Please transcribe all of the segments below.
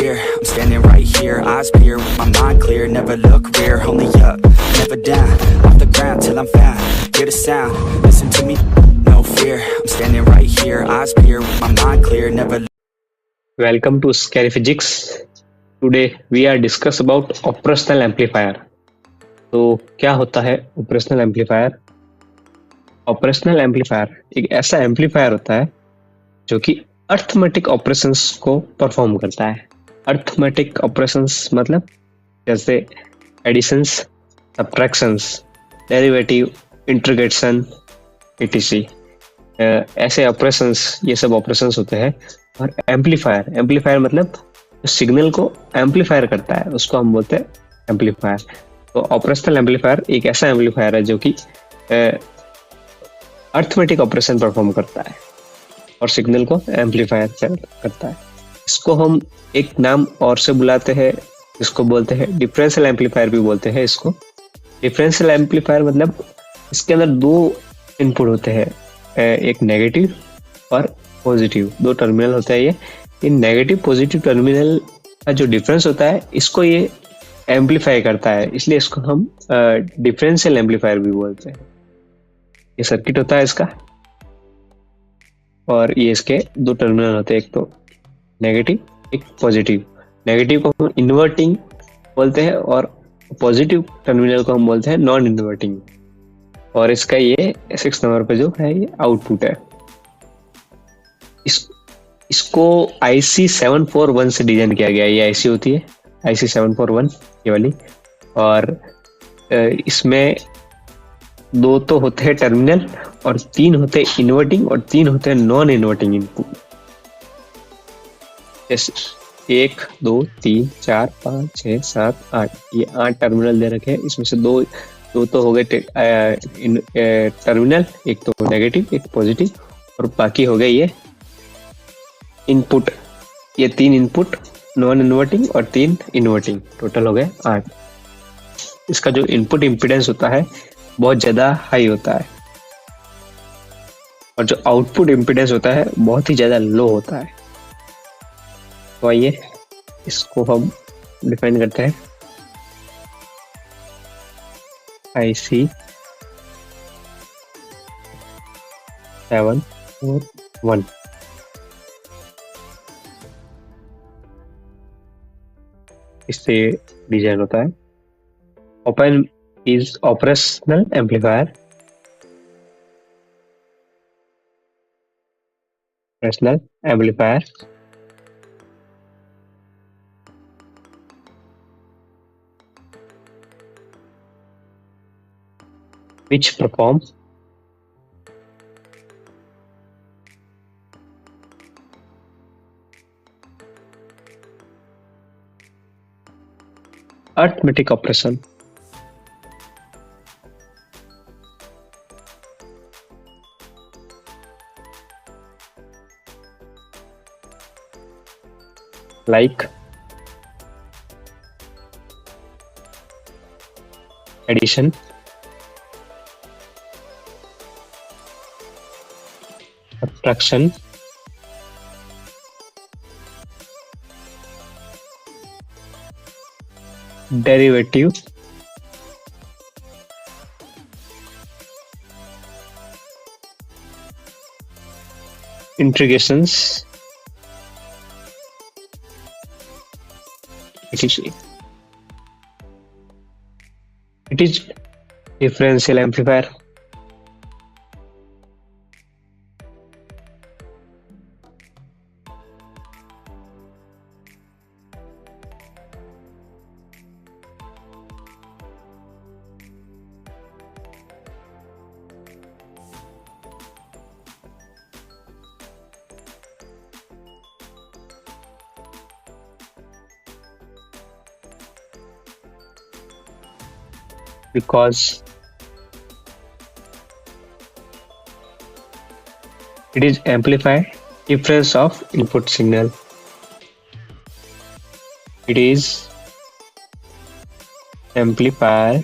fear. I'm standing right here, eyes peer with my mind clear. Never look rear, only up, never down. Off the ground till I'm found. Hear the sound, listen to me, no fear. I'm standing right here, eyes peer with my mind clear. Never. Welcome to Scary Physics. Today we are discuss about operational amplifier. तो क्या होता है operational amplifier? Operational amplifier एक ऐसा amplifier होता है जो कि अर्थमेटिक ऑपरेशंस को परफॉर्म करता है। अर्थमेटिक ऑपरेशंस मतलब जैसे additions, subtractions, derivative, integration, etc. ऐसे ऑपरेशंस, ये सब ऑपरेशंस होते हैं। और एम्पलीफायर मतलब सिग्नल को एम्पलीफायर करता है, उसको हम बोलते हैं एम्पलीफायर। तो ऑपरेशनल एम्पलीफायर एक ऐसा एम्पलीफायर है जो कि अर्थमेटिक ऑपरेशन परफॉर्म करता है और सिग्नल को एम्पलीफायर करता है। इसको हम एक नाम और से बुलाते हैं, इसको बोलते हैं डिफरेंशियल एम्पलीफायर भी बोलते हैं इसको। डिफरेंशियल एम्पलीफायर मतलब इसके अंदर दो इनपुट होते हैं, एक नेगेटिव और पॉजिटिव, दो टर्मिनल होता है। ये इन नेगेटिव पॉजिटिव टर्मिनल का जो डिफरेंस होता है इसको ये एम्पलीफाई करता है, इसलिए इसको हम डिफरेंशियल एम्पलीफायर भी बोलते हैं। ये सर्किट होता है इसका और ये इसके दो टर्मिनल होते हैं, एक तो नेगेटिव, एक पॉजिटिव। नेगेटिव को हम इन्वर्टिंग बोलते हैं और पॉजिटिव टर्मिनल को हम बोलते हैं नॉन इन्वर्टिंग। और इसका ये 6 नंबर पे जो है ये आउटपुट है। इसको IC 741 से डिजाइन किया गया है। ये IC होती है IC 741 ये वाली। और इसमें दो तो होते हैं टर्मिनल और 3 होते हैं इन्वर्टिंग और 3 होते हैं नॉन इन्वर्टिंग इनपुट। जैसे 1 2 3 4 5 6 7 8, ये 8 टर्मिनल दे रखे हैं। इसमें से दो तो हो गए टर्मिनल, एक तो नेगेटिव एक पॉजिटिव, और बाकी हो गए ये इनपुट। ये 3 इनपुट नॉन इन्वर्टिंग और 3 इन्वर्टिंग, टोटल हो गए 8। इसका जो इनपुट इम्पीडेंस होता है बहुत ज्यादा हाई होता है और जो आउटपुट इम्पीडेंस होता है बहुत ही ज्यादा लो होता है। तो आइए इसको हम डिफाइन करते हैं। IC 741 इससे डिजाइन होता है। Open is operational amplifier. Operational amplifier which perform arithmetic operation. Like addition, subtraction, derivative, integrations, etc. It is differential amplifier. Because it is amplify difference of input signal. It is amplify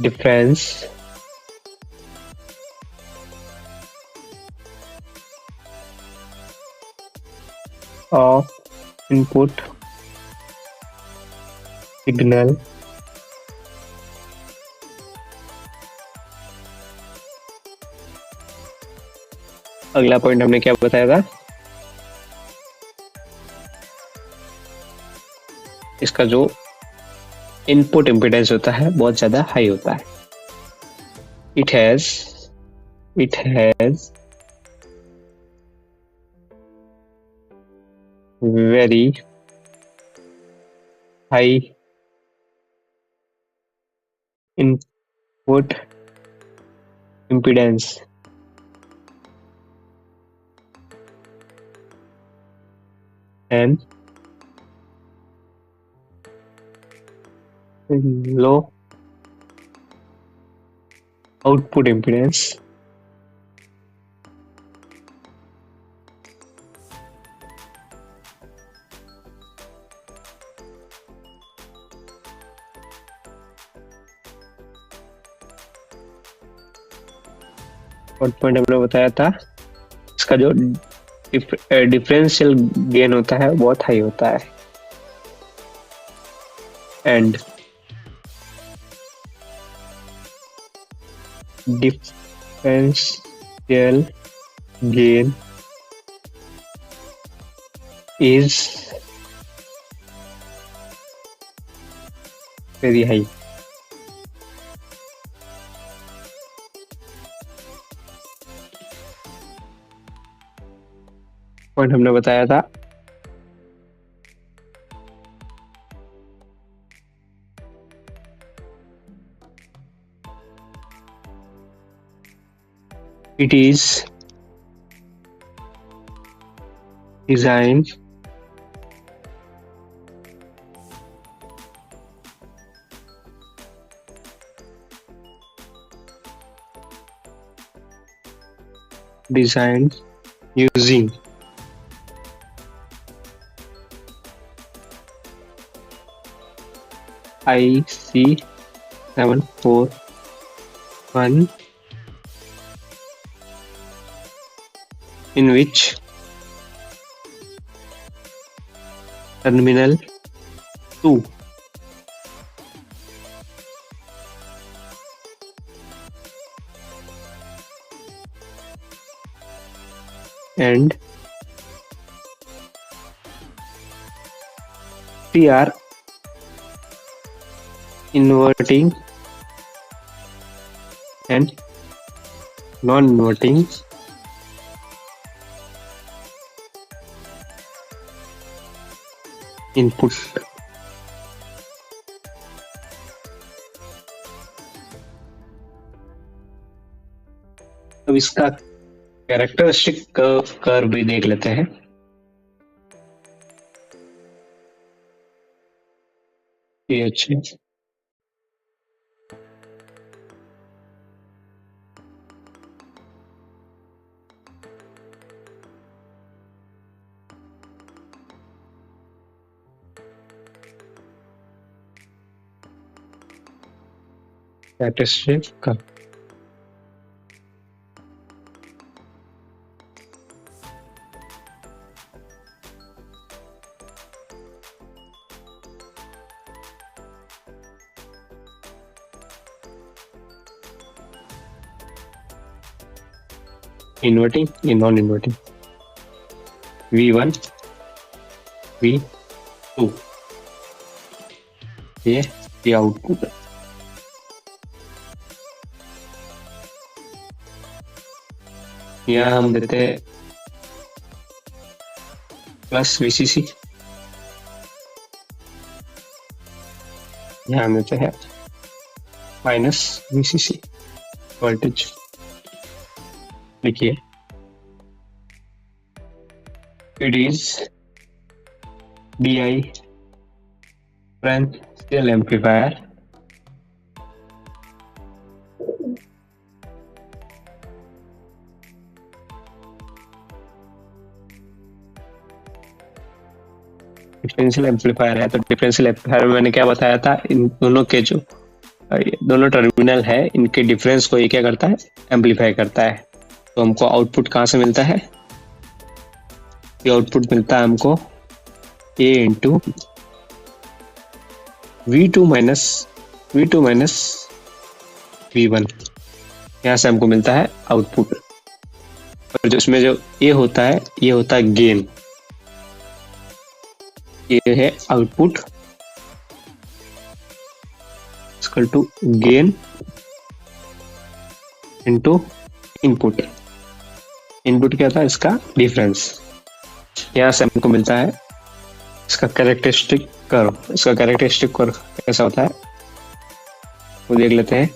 difference of input signal अगला point हमने क्या बताया था, इसका जो input impedance होता है बहुत ज्यादा हाई होता है. It has very high input impedance and low output impedance और पॉइंट हमने बताया था, इसका जो डिफरेंशियल गेन होता है बहुत हाई होता है. And differential gain is very high. Point हमने बताया था, it is designed using IC 741 in which terminal 2 and 3 are inverting and non-inverting input. अब इसका कैरेक्टरिस्टिक कर्व भी देख लेते हैं. ये अच्छे कैरेक्टरिस्टिक कर्व. इन्वर्टिंग या नॉन इन्वर्टिंग. V1 V2 ये आउटपुट. यहाँ हम देते हैं प्लस VCC, यहाँ हम देते हैं माइनस VCC. वोल्टेज लिखिए, it is DI differential amplifier differential amplifier है. तो डिफरेंशियल एम्पलीफायर में मैंने क्या बताया था, इन दोनों के जो दोनों टर्मिनल है इनके डिफरेंस को ये क्या करता है, एम्पलीफाई करता है. तो हमको आउटपुट कहाँ से मिलता है, ये आउटपुट मिलता है हमको ए इंटू V2 माइनस V1, यहाँ से हमको मिलता है आउटपुट। और जो इसमें जो ये होता है, ये होता है गेन। ये है output equal to gain into input. Input क्या था? इसका डिफरेंस। यहाँ से हमको मिलता है इसका कैरेक्टरिस्टिक कर्व। इसका कैरेक्टरिस्टिक कर्व कैसा होता है वो देख लेते हैं।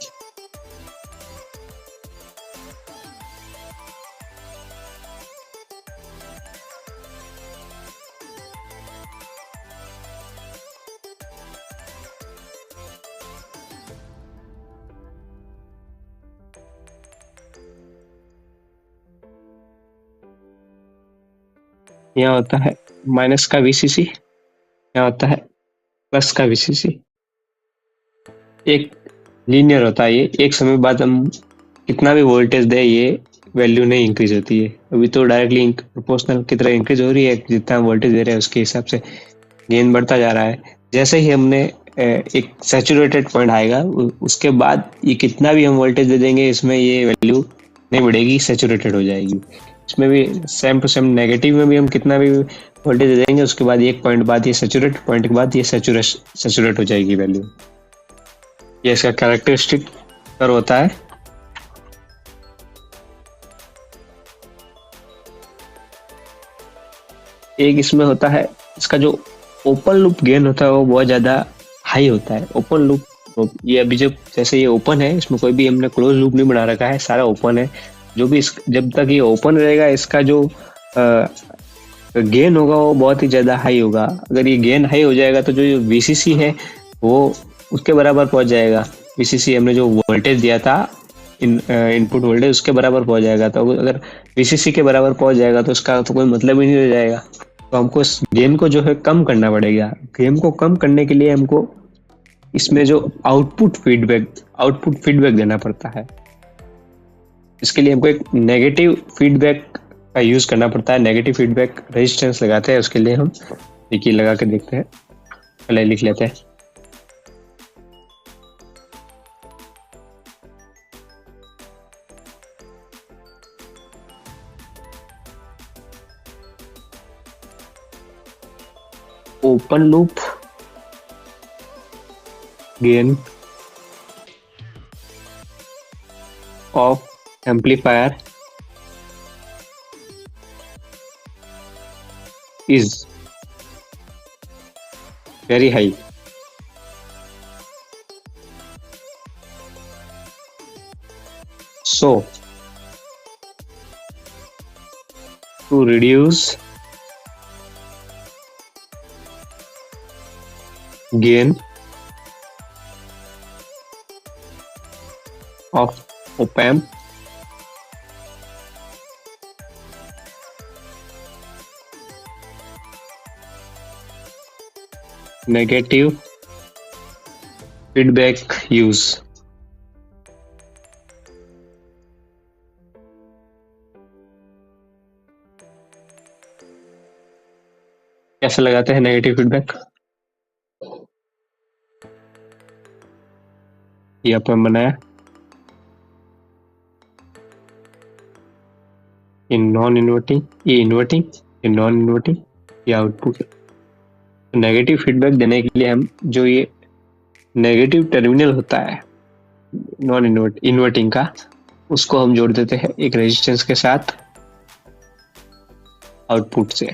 यहाँ होता है माइनस का VCC, यहाँ होता है प्लस का VCC। एक लीनियर होता है ये, एक समय बाद हम कितना भी वोल्टेज दे ये वैल्यू नहीं इंक्रीज होती है। अभी तो डायरेक्टली प्रोपोर्शनल की तरह इंक्रीज हो रही है, जितना हम वोल्टेज दे रहे हैं उसके हिसाब से गेन बढ़ता जा रहा है। जैसे ही हमने एक सैचुरेटेड पॉइंट आएगा उसके बाद ये कितना भी हम वोल्टेज दे देंगे इसमें ये वैल्यू नहीं बढ़ेगी, सैचुरेटेड हो जाएगी। इसमें भी सेम टू सेम नेगेटिव में भी हम कितना भी वोल्टेज दे देंगे उसके बाद एक पॉइंट बाद ये सैचुरेट पॉइंट के बाद ये सैचुरेट हो जाएगी वैल्यू। ये इसका कैरेक्टरिस्टिक कर्व होता है। एक इसमें होता है इसका जो ओपन लूप गेन होता है वो बहुत ज्यादा हाई होता है। ओपन लूप ये अभी जैसे ये ओपन है, इसमें कोई भी हमने क्लोज लूप नहीं बना रखा है, सारा ओपन है। जो भी जब तक ये ओपन रहेगा इसका जो गेन होगा वो बहुत ही ज्यादा हाई होगा। अगर ये गेन हाई हो जाएगा तो जो VCC है वो उसके बराबर पहुंच जाएगा। VCC हमने जो वोल्टेज दिया था इनपुट वोल्टेज उसके बराबर पहुंच जाएगा। तो अगर VCC के बराबर पहुंच जाएगा तो उसका तो कोई मतलब ही नहीं रह जाएगा। तो हमको इस गेन को जो है कम करना पड़ेगा। गेन को कम करने के लिए हमको इसमें जो आउटपुट फीडबैक देना पड़ता है। इसके लिए हमको एक नेगेटिव फीडबैक का यूज करना पड़ता है। नेगेटिव फीडबैक रेजिस्टेंस लगाते हैं, उसके लिए हम देखिए लगा के देखते हैं। पहले लिख लेते हैं। Open loop gain of amplifier is very high. So, to reduce gain of op-amp, negative feedback use. कैसे लगाते हैं नेगेटिव फीडबैक? ये अपन बनाया ये नॉन इन्वर्टिंग, ये इन्वर्टिंग, ये नॉन इन्वर्टिंग, ये आउटपुट। नेगेटिव फीडबैक देने के लिए हम जो ये नेगेटिव टर्मिनल होता है नॉन इन्वर्टिंग का, उसको हम जोड़ देते हैं एक रेजिस्टेंस के साथ आउटपुट से।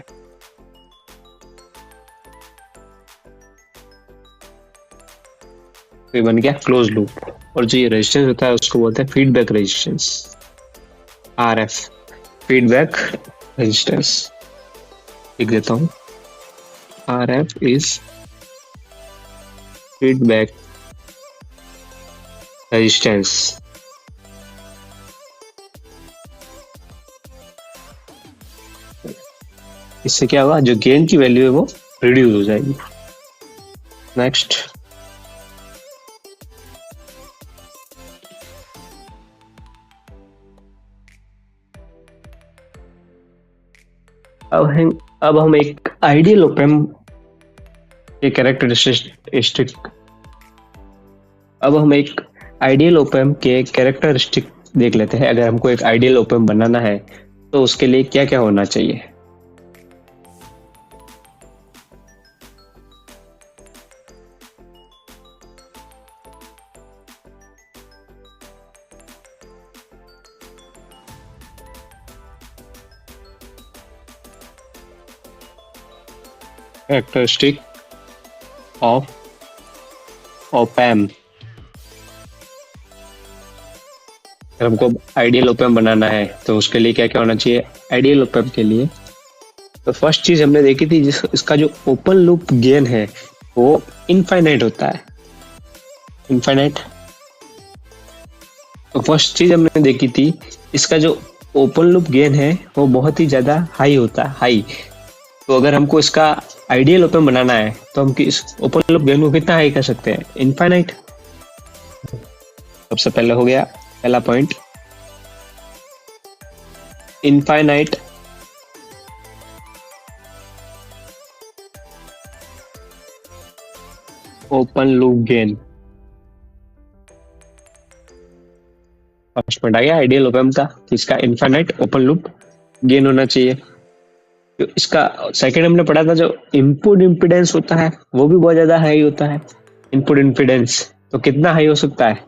ये बन गया क्लोज लूप। और जो ये रेजिस्टेंस होता है उसको बोलते हैं feedback resistance, RF, feedback resistance. लिख देता हूं, RF is feedback resistance। इससे क्या होगा, जो गेन की वैल्यू है वो रिड्यूस हो जाएगी। नेक्स्ट, अब हम एक आइडियल ओप एम्प के कैरेक्टरिस्टिक अब हम एक आइडियल ओप एम्प के कैरेक्टरिस्टिक देख लेते हैं। अगर हमको एक आइडियल ओप एम्प बनाना है तो उसके लिए क्या क्या होना चाहिए। Characteristic of op amp. अगर हमको आइडियल ओप एम्प बनाना है तो उसके लिए क्या क्या होना चाहिए। आइडियल ओप एम्प के लिए तो फर्स्ट चीज हमने देखी थी, इसका जो ओपन लूप गेन है वो इनफाइनाइट होता है। इनफाइनाइट तो फर्स्ट चीज हमने देखी थी, इसका जो ओपन लूप गेन है वो बहुत ही ज्यादा हाई होता है, हाई। तो अगर हमको इसका आइडियल ओप एम्प बनाना है तो हम इस ओपन लूप गेन को कितना हाई कर सकते हैं, इनफाइनाइट। सबसे पहले हो गया पहला point, infinite open loop gain. First point आ गया आइडियल ओप एम्प का कि इसका इनफाइनाइट ओपन लूप गेन होना चाहिए। तो इसका सेकंड हमने पढ़ा था, जो इनपुट इम्पीडेंस होता है वो भी बहुत ज्यादा हाई होता है। इनपुट इम्पीडेंस तो कितना हाई हो सकता है,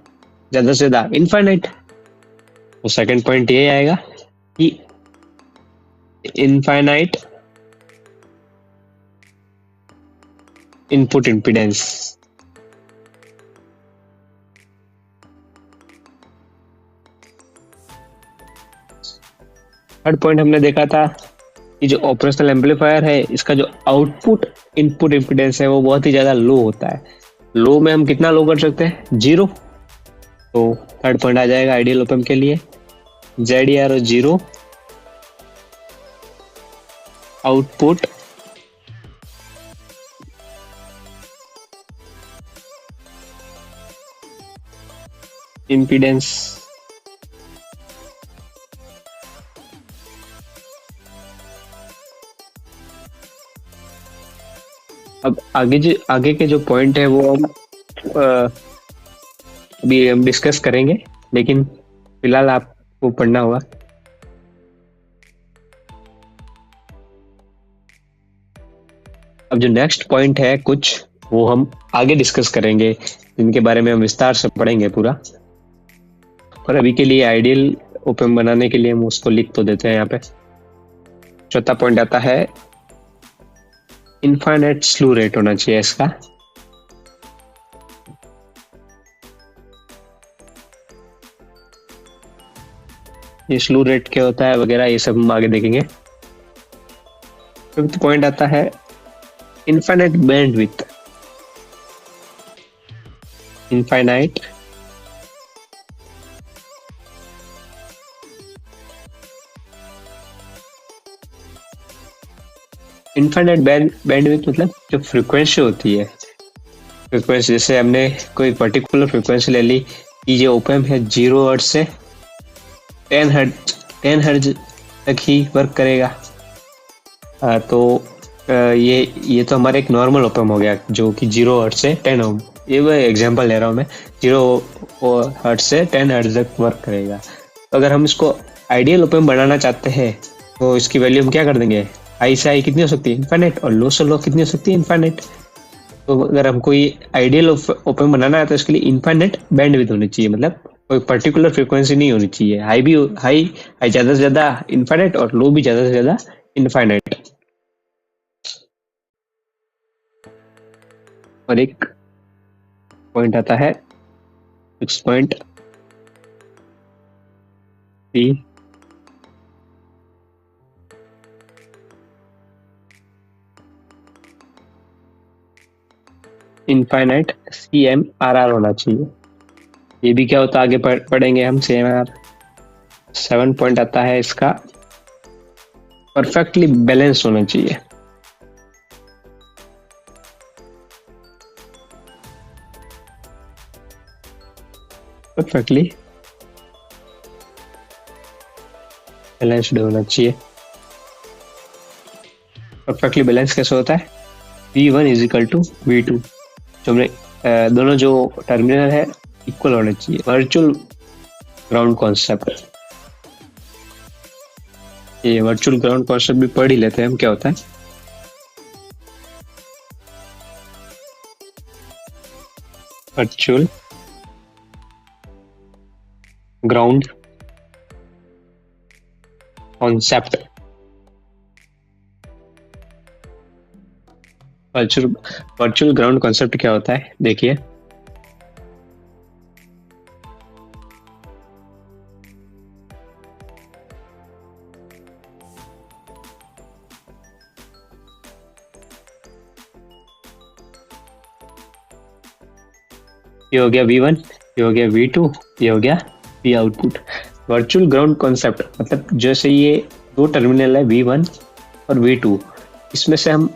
ज्यादा से ज्यादा इनफाइनाइट। तो सेकंड पॉइंट ये आएगा कि infinite input impedance. Third point हमने देखा था कि जो ऑपरेशनल एम्पलीफायर है इसका जो आउटपुट इनपुट इम्पीडेंस है वो बहुत ही ज्यादा लो होता है। लो में हम कितना लो कर सकते हैं, 0। तो थर्ड पॉइंट आ जाएगा आइडियल ओप एम्प के लिए, ZER 0 आउटपुट इम्पीडेंस। अब आगे के जो पॉइंट है वो हम अभी हम डिस्कस करेंगे, लेकिन फिलहाल आपको पढ़ना होगा। अब जो नेक्स्ट पॉइंट है कुछ वो हम आगे डिस्कस करेंगे, जिनके बारे में हम विस्तार से पढ़ेंगे पूरा। और अभी के लिए आइडियल ओप एम्प बनाने के लिए हम उसको लिख तो देते हैं यहाँ पे। चौथा पॉइंट आता है इनफाइनाइट स्लू रेट होना चाहिए इसका। ये स्लू रेट क्या होता है वगैरह ये सब हम आगे देखेंगे। फिफ्थ पॉइंट आता है infinite bandwidth. Infinite infinite bandwidth मतलब जो फ्रीक्वेंसी होती है, फ्रीक्वेंसी जैसे हमने कोई पर्टिकुलर फ्रीक्वेंसी ले ली कि ये ओप एम्प है 0 हर्ट्ज से 10 हर्ट्ज तक ही वर्क करेगा। तो ये तो हमारा एक नॉर्मल ओप एम्प हो गया जो कि 0 हर्ट्ज से 10 ओम, ये वो एग्जांपल ले रहा हूँ मैं, 0 हर्ट्ज से 10 हर्ट्ज तक वर्क करेगा। तो अगर हम इसको आइडियल ओप एम्प बनाना चाहते हैं तो इसकी वैल्यू हम क्या कर देंगे, हाई से हाई कितनी हो सकती है, इनफाइनाइट, और लो से लो कितनी हो सकती है, इनफाइनाइट। तो अगर हमको ये आइडियल ओप एम्प बनाना है तो इसके लिए इनफाइनाइट बैंडविड्थ होनी चाहिए, मतलब कोई पर्टिकुलर फ्रीक्वेंसी नहीं होनी चाहिए, हाई भी हाई ज्यादा से ज्यादा इनफाइनाइट और लो भी ज्यादा से ज्यादा इनफाइनाइट। और एक पॉइंट आता है 6.3 इनफाइनाइट CMRR होना चाहिए। ये भी क्या होता है आगे पढ़ेंगे हम CMRR। 7 पॉइंट आता है इसका परफेक्टली बैलेंस होना चाहिए। परफेक्टली बैलेंस्ड होना चाहिए। परफेक्टली बैलेंस कैसे होता है? V1 is equal to V2, जो हमने दोनों जो टर्मिनल है इक्वल होने चाहिए। वर्चुअल ग्राउंड कॉन्सेप्ट, ये वर्चुअल ग्राउंड कॉन्सेप्ट भी पढ़ ही लेते हैं हम, क्या होता है। Virtual ground concept, virtual ground concept क्या होता है देखिए। ये हो गया V1, ये हो गया V2, ये हो गया V output. Virtual ground concept मतलब जैसे ये दो टर्मिनल है V1 और V2, इसमें से हम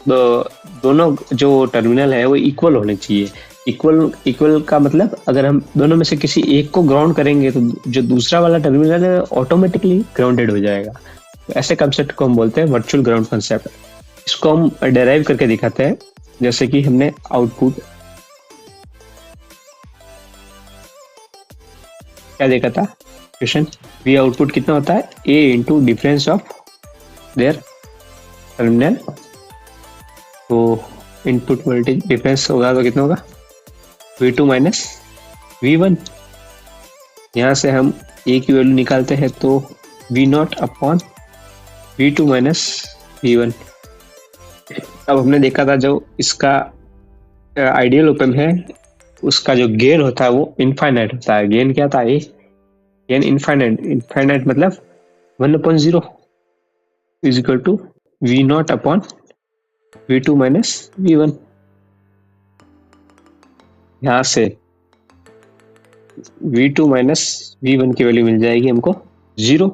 दोनों जो टर्मिनल है वो इक्वल होने चाहिए। इक्वल का मतलब अगर हम दोनों में से किसी एक को ग्राउंड करेंगे तो जो दूसरा वाला टर्मिनल है ऑटोमेटिकली ग्राउंडेड हो जाएगा। तो ऐसे कंसेप्ट को हम बोलते हैं वर्चुअल ग्राउंड कंसेप्ट। इसको हम डेराइव करके दिखाते हैं, जैसे कि हमने आउटपुट क्या देखा था क्वेश्चन, V आउटपुट कितना होता है? A into difference of their terminal. तो इनपुट वोल्टेज डिफरेंस होगा तो कितना होगा? V2 minus V1। यहाँ से हम A की वैल्यू निकालते हैं तो V0 upon V2 minus V1। अब हमने देखा था जो इसका आइडियल ओप एम्प है उसका जो गेन होता है वो इनफाइनाइट होता है। गेन क्या था? ए गेन इनफाइनाइट मतलब 1/0 is equal to V0 upon V2 minus V1। यहाँ से V2 माइनस V1 की वैल्यू मिल जाएगी हमको 0,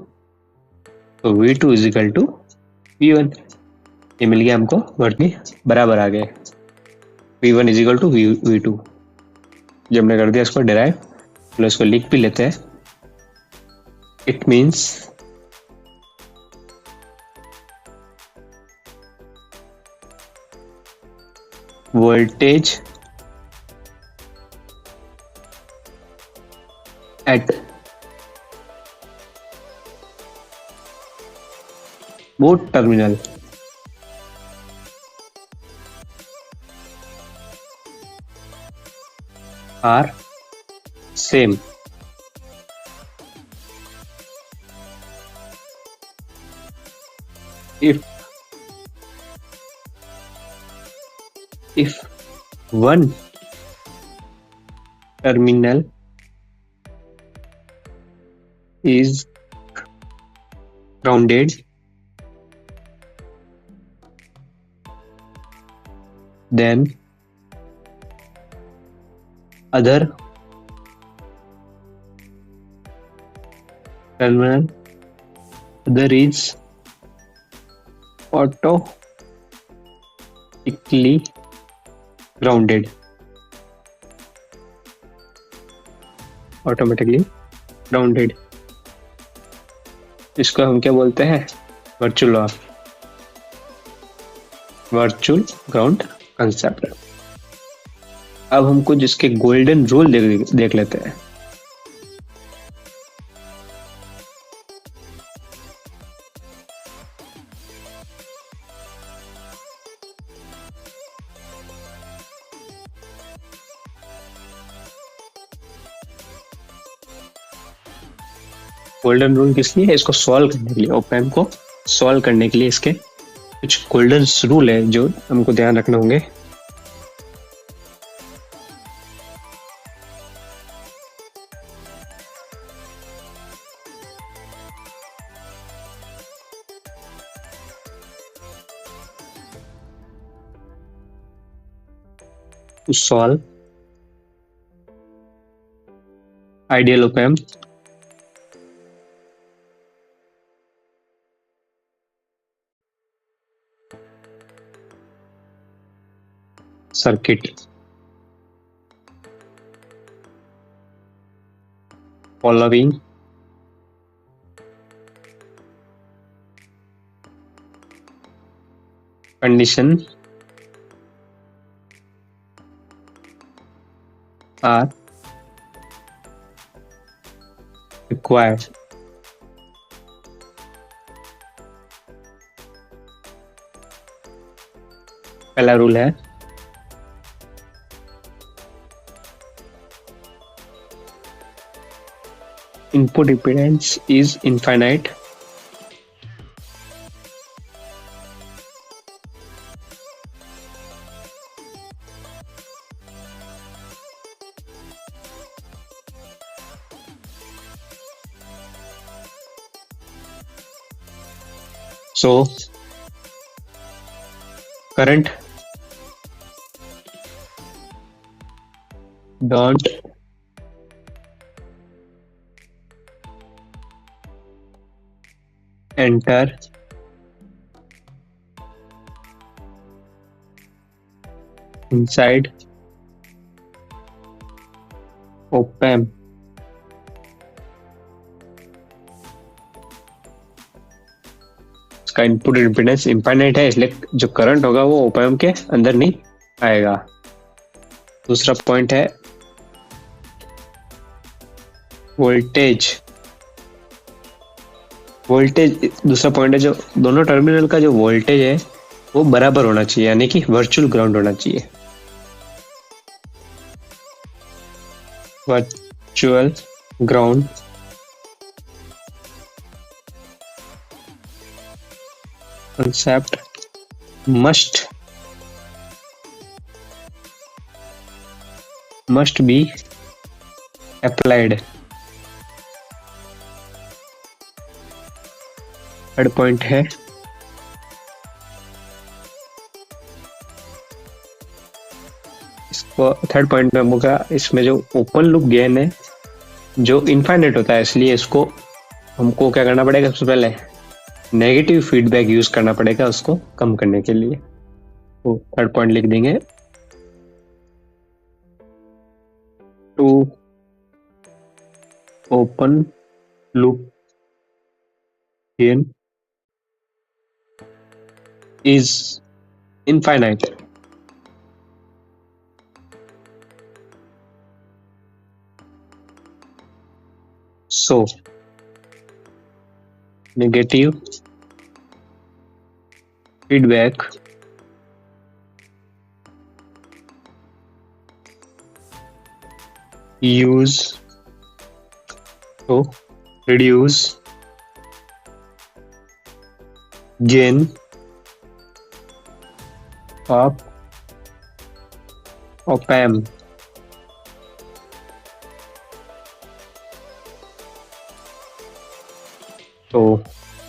तो V2 is equal to V1। ये मिल गया हमको, वर्तनी बराबर आ गए। V1 is equal to V2। जब हमने कर दिया इसको डिराइव, तो इसको लिख भी लेते हैं। It means voltage at both terminal are same if one terminal is grounded, then other terminal other is automatically grounded, इसको हम क्या बोलते हैं? Virtual ground concept. अब हम कुछ इसके गोल्डन रूल देख लेते हैं। गोल्डन रूल किस लिए है? इसको सॉल्व करने के लिए, ओप एम्प को सॉल्व करने के लिए इसके कुछ गोल्डन रूल है जो हमको ध्यान रखना होंगे। To solve ideal op amp, circuit following condition are required. पहला रूल है input impedance is infinite. So current don't enter inside op-amp. इसका इनपुट इम्पीडेंस इंफाइनाइट है, इसलिए जो करंट होगा वो op-amp के अंदर नहीं आएगा. दूसरा पॉइंट है वोल्टेज. दूसरा पॉइंट है जो दोनों टर्मिनल का जो वोल्टेज है वो बराबर होना चाहिए, यानी कि वर्चुअल ग्राउंड होना चाहिए. Virtual ground concept must be applied. Third point है इसको थर्ड पॉइंट में होगा इसमें जो ओपन लूप गेन है जो इनफाइनाइट होता है, इसलिए इसको हमको क्या करना पड़ेगा, सबसे पहले नेगेटिव फीडबैक यूज करना पड़ेगा उसको कम करने के लिए. तो थर्ड पॉइंट लिख देंगे to open loop gain is infinite. So negative feedback use to reduce gain of op-amp. तो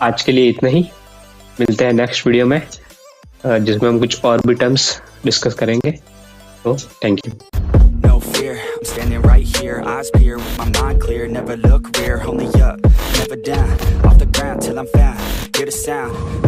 आज के लिए इतना ही. मिलते हैं नेक्स्ट वीडियो में जिसमें हम कुछ और भी टर्म्स डिस्कस करेंगे. तो thank you. No fear, I'm standing right here, eyes peer with my mind clear, never look rear, only up, never down, off the ground till I'm found, hear the sound